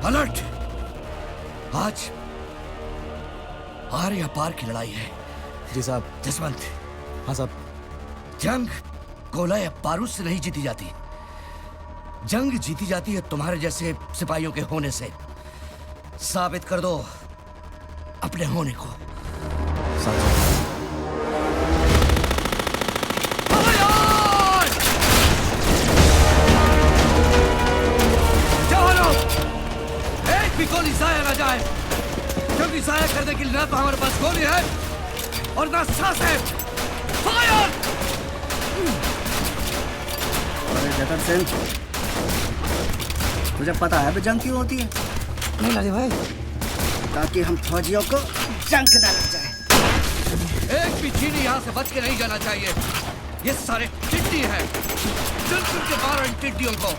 Alert! आज are या पार की लड़ाई है। जी साहब। जसवंत। हाँ साहब। जंग गोला या बारूद से नहीं जीती जाती। जंग जीती जाती है तुम्हारे जैसे सिपाहियों के होने से। साबित कर दो अपने होने को। जवानों, एक भी गोली जाया ना जाए, क्योंकि जाया करने के लिए ना तो हमारे पास गोली है और ना सांस है। फायर! अरे जतर सिंह, तुझे पता है जंग क्यों होती है? नहीं लाली भाई। ताकि हम फौजियों को जंग न लग जाए। एक भी चीनी यहाँ से बच के नहीं जाना चाहिए। ये सारे टिड्डी हैं। चुन के मारो इन टिड्डियों को।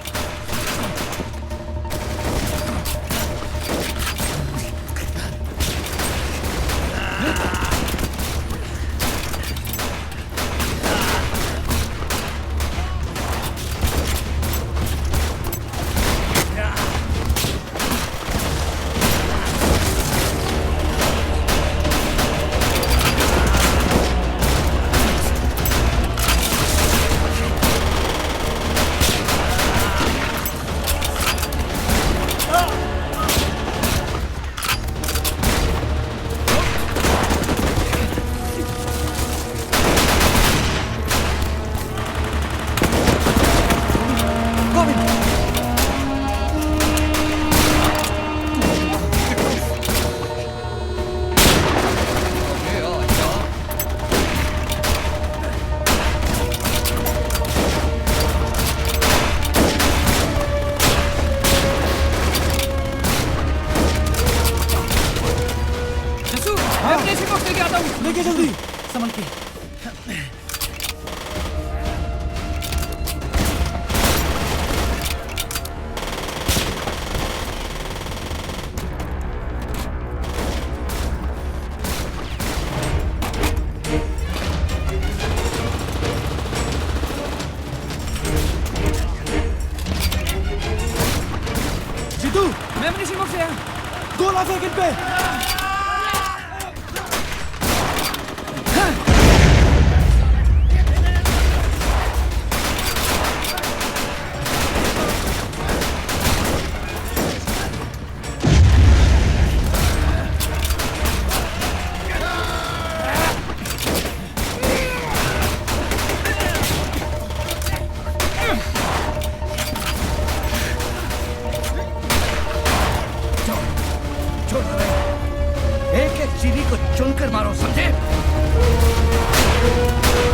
लेके जल्दी संभल के। जीतू, मैं अपनी सीमा से आया। गोला फेंक इन पे। एक एक चीनी को चुनकर मारो, समझे?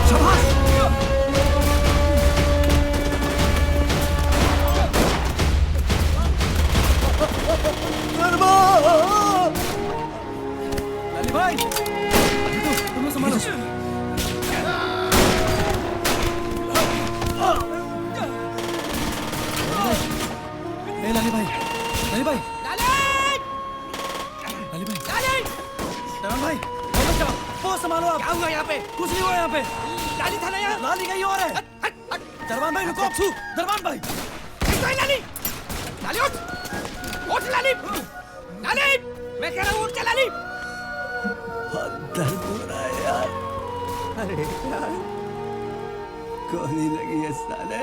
शाबाश! लाली भाई, जीतू, तुम लोग संभालो। ए लाली भाई, लाली भाई, लाली भाई, दरबान भाई, वो संभालो आप। क्या हुआ यहाँ पे? कुछ नहीं हुआ यहाँ पे। लाली था ना यहाँ? लाली कहीं और है। दरबान भाई रुको, दरबान भाई। लाली, लाली उठ, उठ लाली, लाली, मैं कह रहा हूँ उठ जा लाली। दर्द हो रहा है यार। अरे यार, गोली लगी है साले।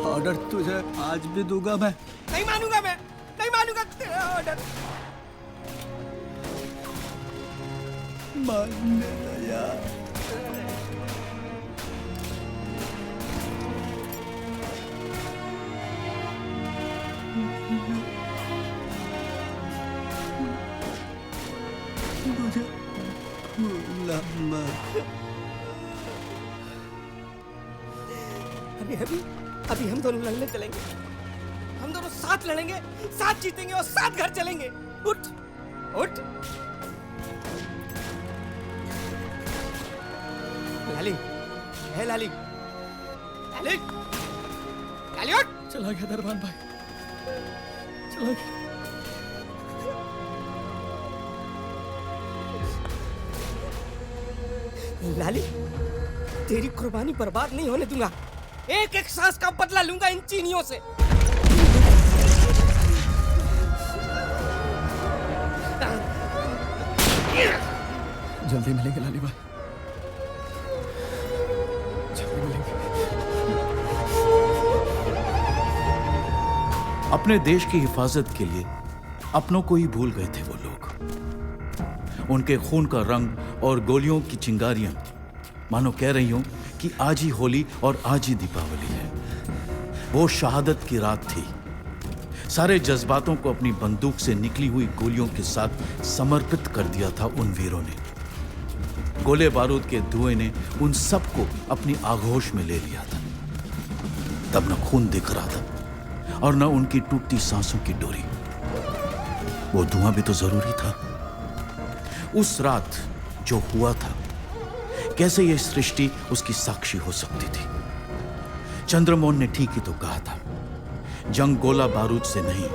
ऑर्डर तुझे आज भी दूंगा मैं। नहीं मानूंगा मैं, नहीं मानूंगा तेरा ऑर्डर। मानने दो यार। मुझे भूला मत। अभी हम दोनों लड़ने चलेंगे। हम दोनों साथ लड़ेंगे, साथ जीतेंगे और साथ घर चलेंगे। उठ, उठ। लाली, है लाली, लाली, लाली उठ। चला गया दरबान भाई, चला गया। लाली, तेरी कुर्बानी बर्बाद नहीं होने दूंगा। एक एक सांस का बदला लूंगा इन चीनियों से। जल्दी मिलेंगे लाली भाई, जल्दी मिलेंगे। अपने देश की हिफाजत के लिए अपनों को ही भूल गए थे वो लोग। उनके खून का रंग और गोलियों की चिंगारियां मानो कह रही हूं कि आज ही होली और आज ही दीपावली है। वो शहादत की रात थी। सारे जज्बातों को अपनी बंदूक से निकली हुई गोलियों के साथ समर्पित कर दिया था उन वीरों ने। गोले बारूद के धुएं ने उन सबको अपनी आगोश में ले लिया था। तब न खून दिख रहा था और न उनकी टूटती सांसों की डोरी। वो धुआं भी तो जरूरी था। उस रात जो हुआ था, कैसे यह सृष्टि उसकी साक्षी हो सकती थी? चंद्रमोहन ने ठीक ही तो कहा था, जंग गोला बारूद से नहीं,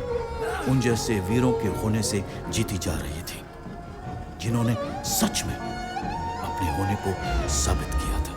उन जैसे वीरों के होने से जीती जा रही थी, जिन्होंने सच में अपने होने को साबित किया था।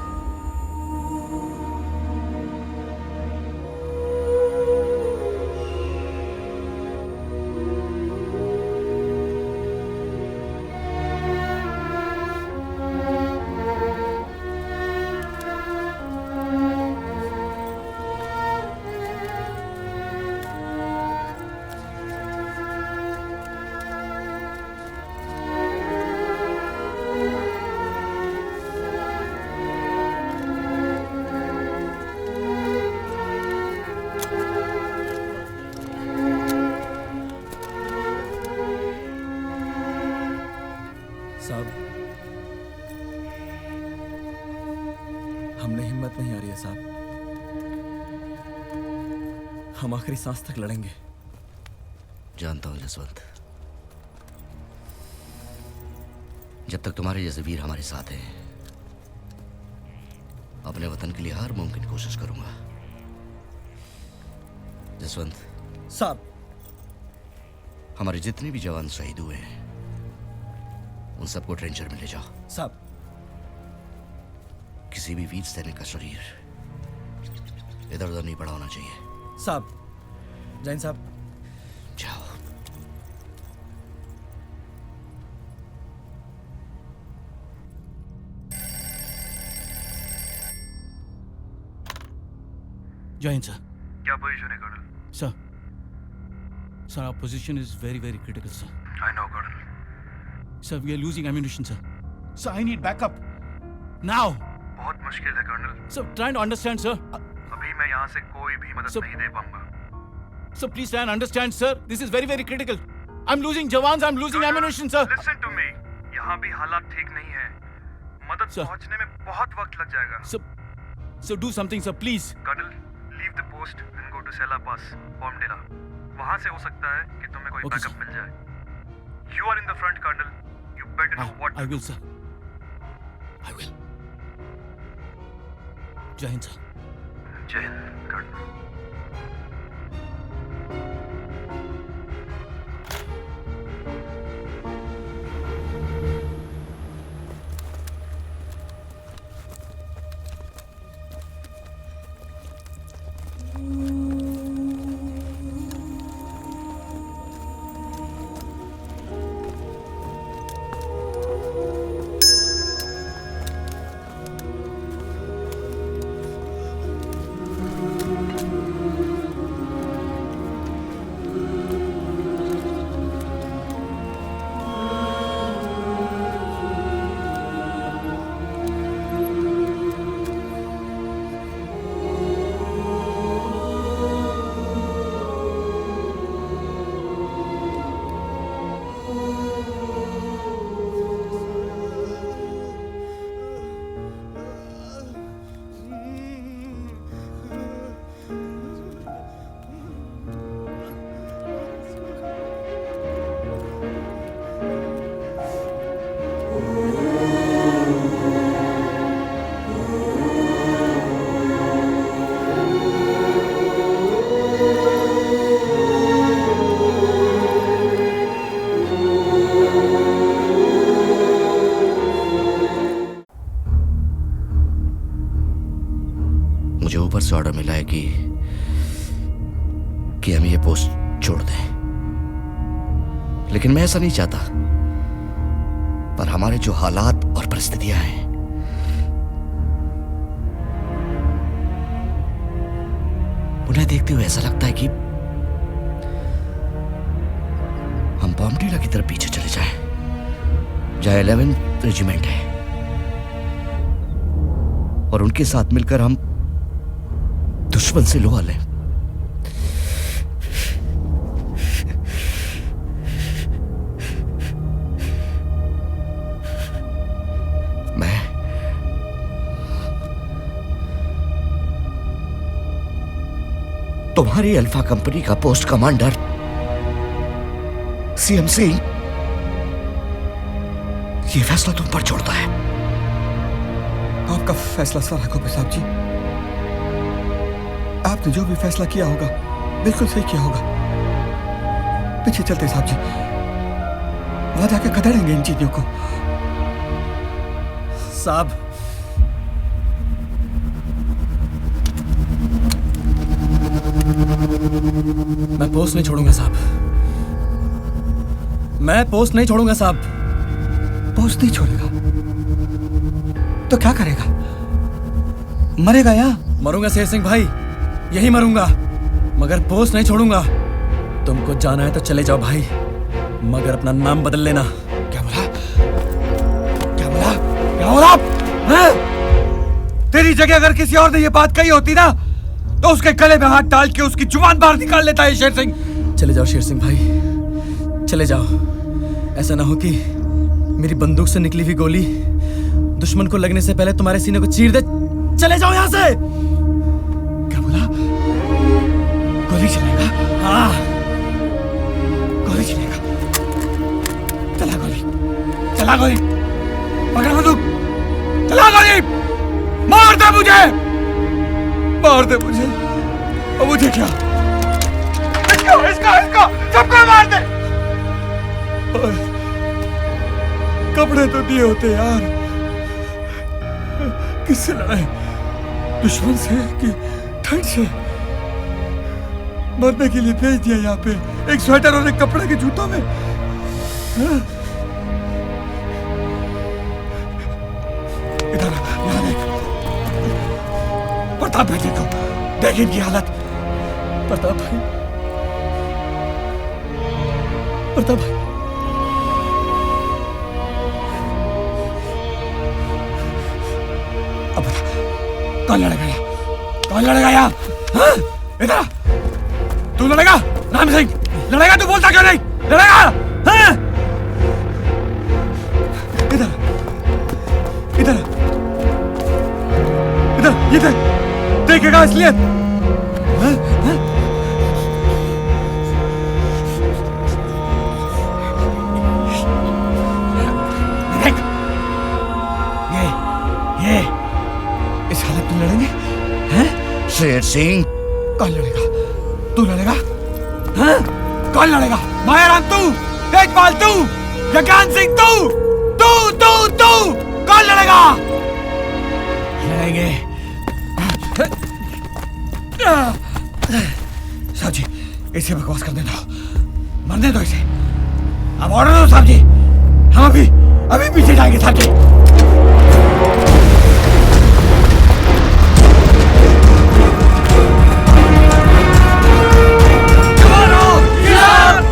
साहब, हमने हिम्मत नहीं आ रही है साहब। हम आखिरी सांस तक लड़ेंगे। जानता हूं जसवंत, जब तक तुम्हारे जैसे वीर हमारे साथ हैं, अपने वतन के लिए हर मुमकिन कोशिश करूंगा। जसवंत साहब, हमारे जितने भी जवान शहीद हुए हैं, उन सबको ट्रेंचर में ले जाओ। साहब, किसी भी वीर सैनिक का शरीर इधर उधर नहीं पड़ा होना चाहिए। साहब, जैन साहब। जाओ। जय हिंद सर। क्या पोजीशन है colonel? Sir, our position is very, very critical, sir. I know colonel. Sir, we are losing ammunition, sir. Sir, I need backup. Now! बहुत मुश्किल है colonel. Sir, try and understand, sir. अभी मैं यहाँ से कोई भी मदद Sir- नहीं दे पाऊंगा। Sir, please try and understand, sir. This is very, very critical. I'm losing jawans, I'm losing ammunition, sir. Listen to me। यहाँ भी हालात ठीक नहीं है। मदद Sir- पहुँचने में बहुत वक्त लग जाएगा। Sir, do something, sir, please. Colonel, leave the post and go to Sela Pass, Bomdila। वहाँ से हो सकता है कि तुम्हें कोई Okay, बैकअप sir. मिल जाए। You are in the front, colonel. You better know what I to will, do। sir. I will. Jai Hind, sir. जय हिंद कर्नल। मुझे ऊपर से ऑर्डर मिला है कि हम ये पोस्ट छोड़ दें, लेकिन मैं ऐसा नहीं चाहता। पर हमारे जो हालात और परिस्थितियां हैं, उन्हें देखते हुए ऐसा लगता है कि हम बॉम्बडीला की तरफ पीछे चले जाएं, जहां 11th रेजिमेंट है, और उनके साथ मिलकर हम दुश्मन से लोहा लें। तुम्हारी अल्फा कंपनी का पोस्ट कमांडर सीएम सिंह ये फैसला तुम पर छोड़ता है। आपका फैसला सारा गोपी साहब जी, आपने जो भी फैसला किया होगा बिल्कुल सही किया होगा। पीछे चलते साहब जी, वहां जाके खदेड़ेंगे इन चीजों को। साहब, मैं पोस्ट नहीं छोड़ूंगा साहब, मैं पोस्ट नहीं छोड़ूंगा साहब। पोस्ट नहीं छोड़ेगा तो क्या करेगा? मरेगा या? मरूंगा शेर सिंह भाई, यही मरूंगा, मगर पोस्ट नहीं छोड़ूंगा। तुमको जाना है तो चले जाओ भाई, मगर अपना नाम बदल लेना। क्या बोला? क्या बोला? क्या बोला? तेरी जगह अगर किसी और ने ये बात कही होती ना, तो उसके गले में हाथ डाल के उसकी जुबान बाहर निकाल लेता है शेर सिंह। चले जाओ शेर सिंह भाई, चले जाओ। ऐसा ना हो कि मेरी बंदूक से निकली हुई गोली दुश्मन को लगने से पहले तुम्हारे सीने को चीर दे। चले जाओ यहां से। क्या बोला? गोली चलेगा? हाँ, गोली चलेगा। चला गोली, चला गोली, पकड़ बंदूक, चला गोली, मार दे मुझे, मार दे मुझे। और मुझे क्या? इसको सबको मार दे। कपड़े तो दिए होते यार, किससे लड़ाए? दुश्मन से कि ठंड से? मरने के लिए भेज दिया यहाँ पे, एक स्वेटर और एक कपड़े के जूतों में। इधर यहाँ देख, प्रताप भाई देखो, देख इनकी हालत। प्रताप भाई, प्रताप भाई, अब बता, कौन लड़ेगा यहाँ? कौन लड़ेगा यहाँ? इधर तू लड़ेगा? राम सिंह लड़ेगा? तू बोलता क्यों नहीं? लड़ेगा? इधर इधर इधर, ये देख, देखेगा असलियत। देख, ये इस हालत में लड़ेंगे? हैं? शेर सिंह, कौन लड़ेगा? तू लड़ेगा? हाँ? कौन लड़ेगा? मायाराम तू, तेजपाल तू, या ज्ञान सिंह तू? तू तू तू कौन लड़ेगा? लड़ेंगे। साहब जी, इसे बकवास करने दो, मरने दो इसे। अब ऑर्डर दो साहब जी, हम अभी पीछे जाएंगे साहब जी।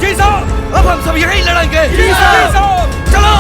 जी साहब, अब हम सब यहीं लड़ेंगे। जी साहब, चलो।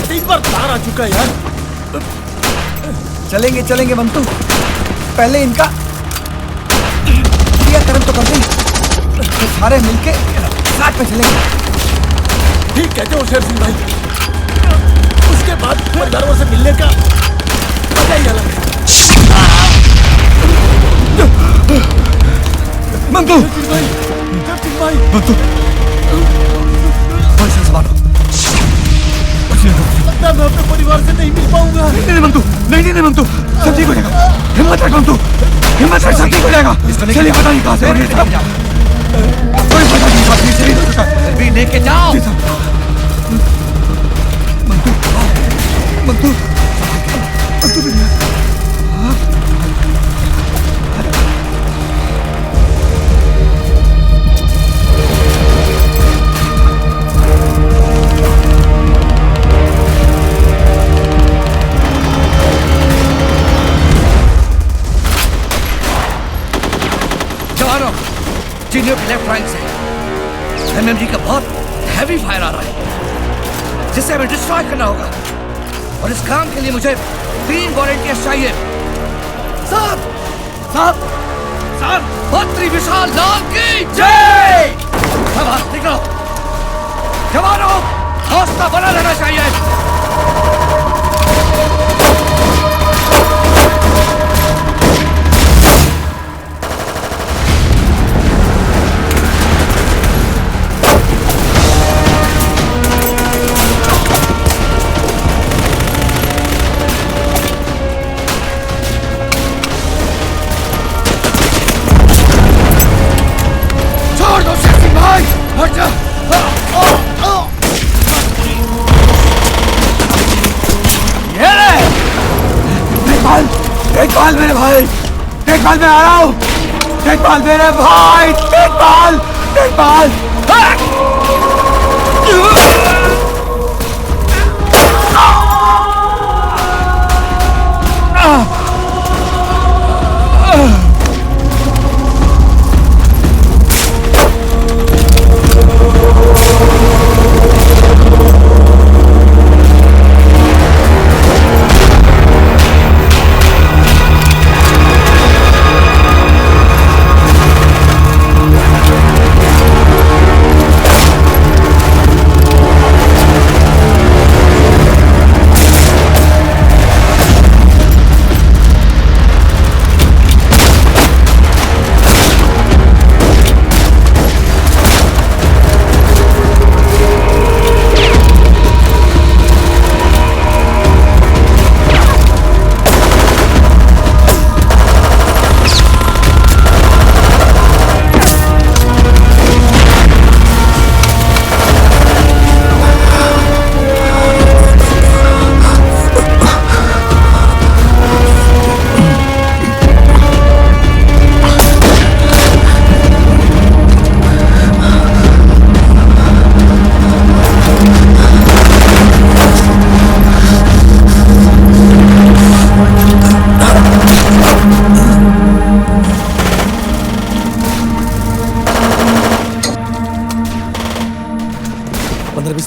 तीन बार बाहर आ चुका है यार। चलेंगे चलेंगे मंतू, पहले इनका क्रियाकर्म तो कर दें, फिर सारे मिलके साथ में चलेंगे। ठीक कहते हो शेर सिंह भाई, उसके बाद परिवारों से मिलने का मजा ही अलग है। मंतू भाई मंतू से संभालो। लगता है मैं अपने परिवार से नहीं मिल पाऊंगा। नहीं मंतू, नहीं मंतू, सब ठीक हो जाएगा। हिम्मत रख मंतू, हिम्मत रख, सब ठीक हो जाएगा। चलिए पता नहीं कहाँ से हो रही है, कोई पता नहीं कहाँ से हो चुका है। भी लेके जाओ। मंतू मंतू मंतू भैया, जवानों, चीनियों के लेफ्ट फ्लैंक से एमएमजी का बहुत हैवी फायर आ रहा है, जिसे हमें डिस्ट्रॉय करना होगा। और इस काम के लिए मुझे 3 वॉलंटियर्स चाहिए। साहब साहब साहब, बद्री विशाल लाल की जय। अब निकलो जवानों, हौसला बना रहना चाहिए। छोड़ दो शेर सिंह भाई, हट जा। ये ले, देखभाल मेरे भाई, देखभाल मैं आ रहा हूँ, देखभाल मेरे भाई, देखभाल।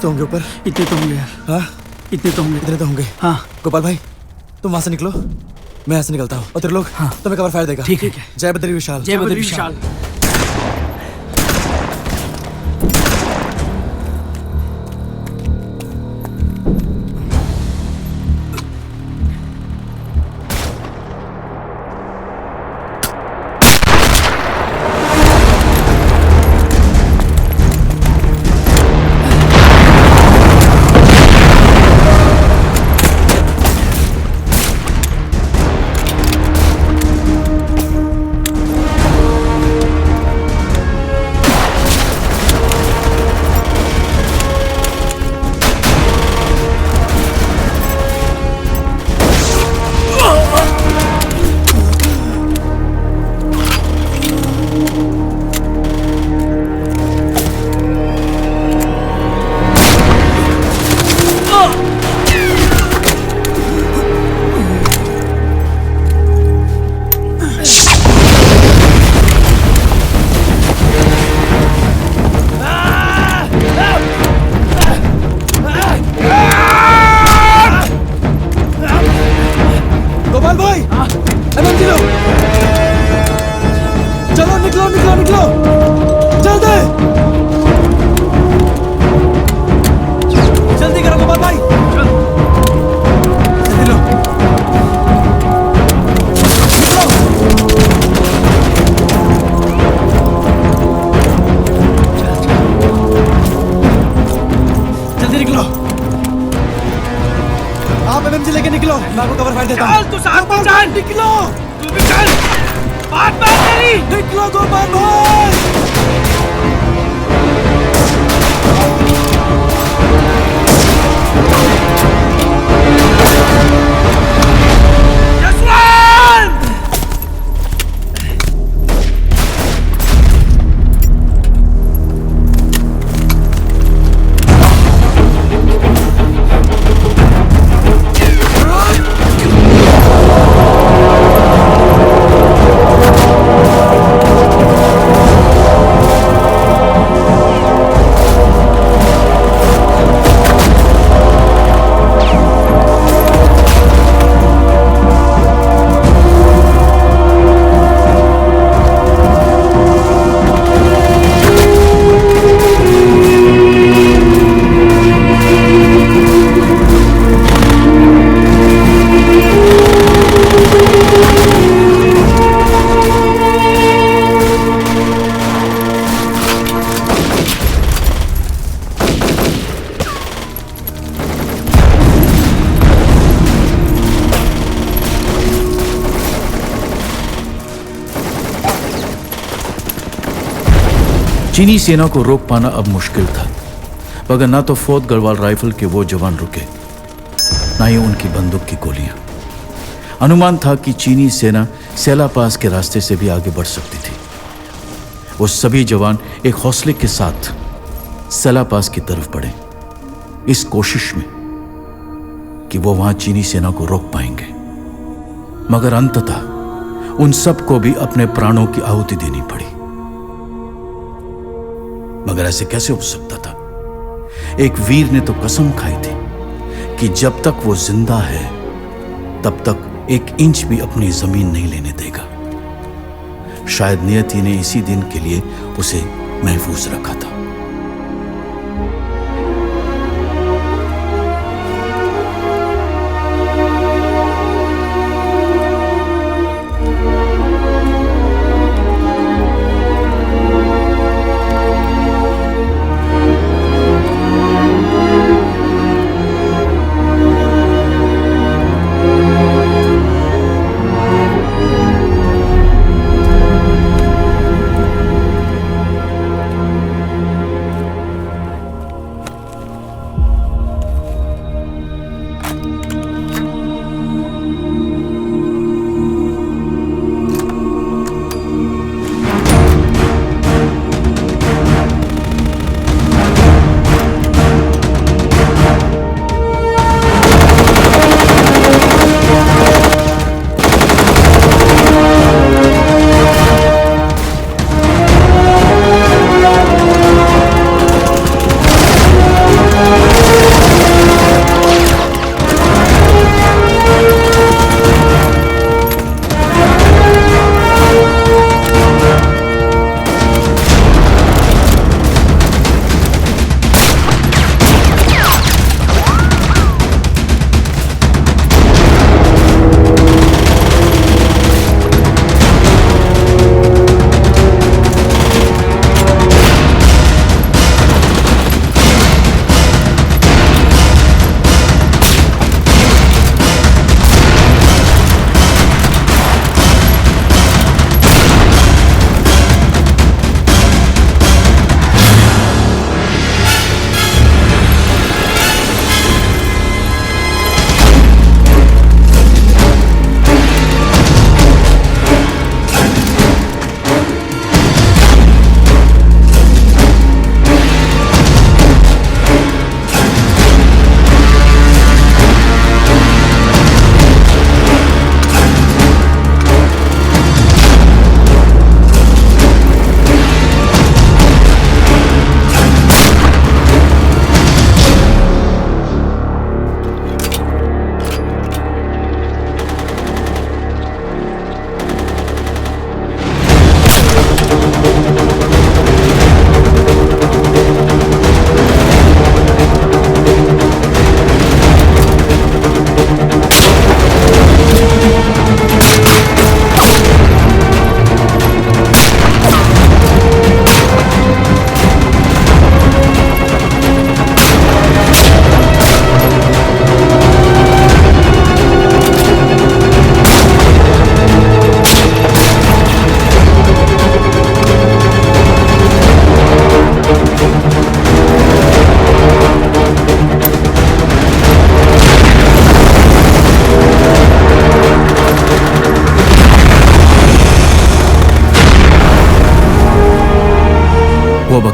तो होंगे ऊपर, इतने तो होंगे यार। हाँ इतने तो होंगे। इतने तो होंगे। हाँ गोपाल भाई, तुम वहां से निकलो, मैं यहाँ से निकलता हूँ, और तेरे लोग हाँ तुम्हें कवर फायर देगा। ठीक है। जय बद्री विशाल। जय बद्री विशाल। आप एमएमजी लेके निकलो, मैं आपको कवर फायर देता हूँ। चल तू साथ में चल, निकलो, तू भी चल, बात बात तेरी। निकलो गोपाल भाई। चीनी सेना को रोक पाना अब मुश्किल था, मगर ना तो फोर्थ गढ़वाल राइफल के वो जवान रुके, ना ही उनकी बंदूक की गोलियां। अनुमान था कि चीनी सेना सेला पास के रास्ते से भी आगे बढ़ सकती थी। वो सभी जवान एक हौसले के साथ सेला पास की तरफ बढ़े, इस कोशिश में कि वो वहां चीनी सेना को रोक पाएंगे। मगर अंततः उन सबको भी अपने प्राणों की आहुति देनी पड़ी। मगर ऐसे कैसे हो सकता था? एक वीर ने तो कसम खाई थी कि जब तक वो जिंदा है तब तक एक इंच भी अपनी जमीन नहीं लेने देगा। शायद नियति ने इसी दिन के लिए उसे महफूज रखा था।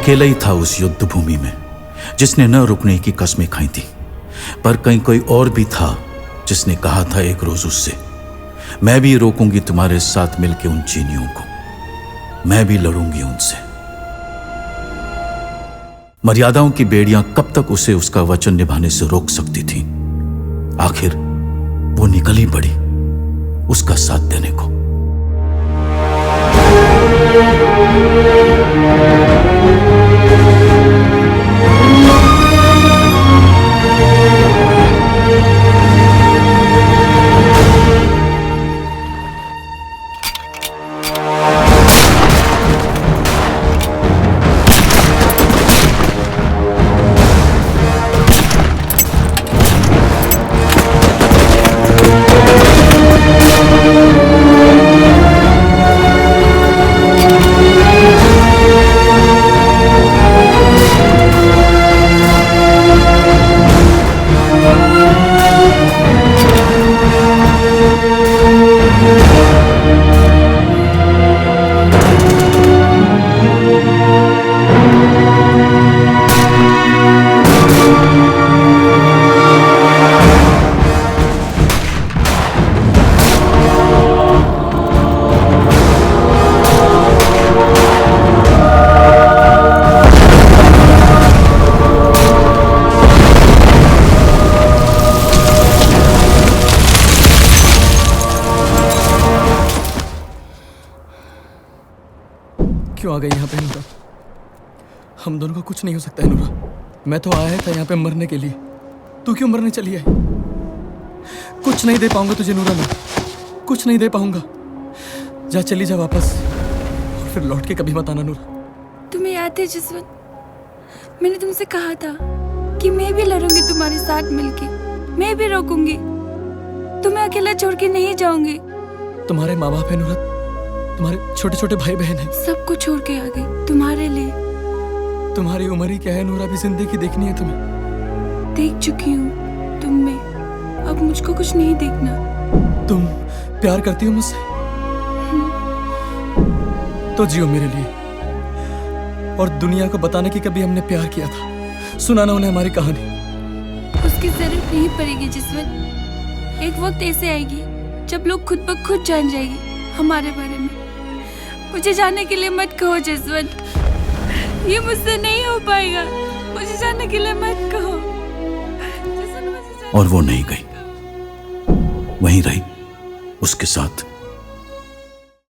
अकेला ही था उस युद्ध भूमि में जिसने न रुकने की कस्में खाई थी, पर कहीं कोई और भी था जिसने कहा था एक रोज उससे, मैं भी रोकूंगी तुम्हारे साथ मिलकर उन चीनियों को, मैं भी लड़ूंगी उनसे। मर्यादाओं की बेड़ियां कब तक उसे उसका वचन निभाने से रोक सकती थी? आखिर वो निकल ही पड़ी उसका साथ देने को। क्यों आ गई यहाँ पे नूरा? हम दोनों को कुछ नहीं हो सकता है नूरा। मैं तो आया था यहाँ पे मरने के लिए, तू क्यों मरने चली है? कुछ नहीं दे पाऊंगा तुझे नूरा, मैं कुछ नहीं दे पाऊंगा। जा, चली जा वापस और फिर लौट के कभी मत आना नूरा। तुम्हें याद है जसवंत, मैंने तुमसे कहा था कि मैं भी लड़ूंगी तुम्हारे साथ मिलके, मैं भी रोकूंगी, तुम्हें अकेला छोड़ के नहीं जाऊंगी। तुम्हारे माँ बाप है नूरा, तुम्हारे छोटे छोटे भाई बहन है, सबको छोड़ के आ गई तुम्हारे लिए। तुम्हारी उम्र ही क्या है नूरा, भी जिंदगी देखनी है तुम्हें। देख चुकी हूँ तुम में, अब मुझको कुछ नहीं देखना। तुम प्यार करती हो मुझसे? तो जियो मेरे लिए, और दुनिया को बताने की कभी हमने प्यार किया था, सुनाना उन्हें हमारी कहानी। उसकी जरूरत नहीं पड़ेगी जसवंत, एक वक्त ऐसे आएगी जब लोग खुद ब खुद जान जाएगी हमारे बारे में। मुझे जाने के लिए मत कहो जसवंत, ये मुझसे नहीं हो पाएगा। मुझे जाने के लिए मत कहो। और वो नहीं गई, वहीं रही उसके साथ।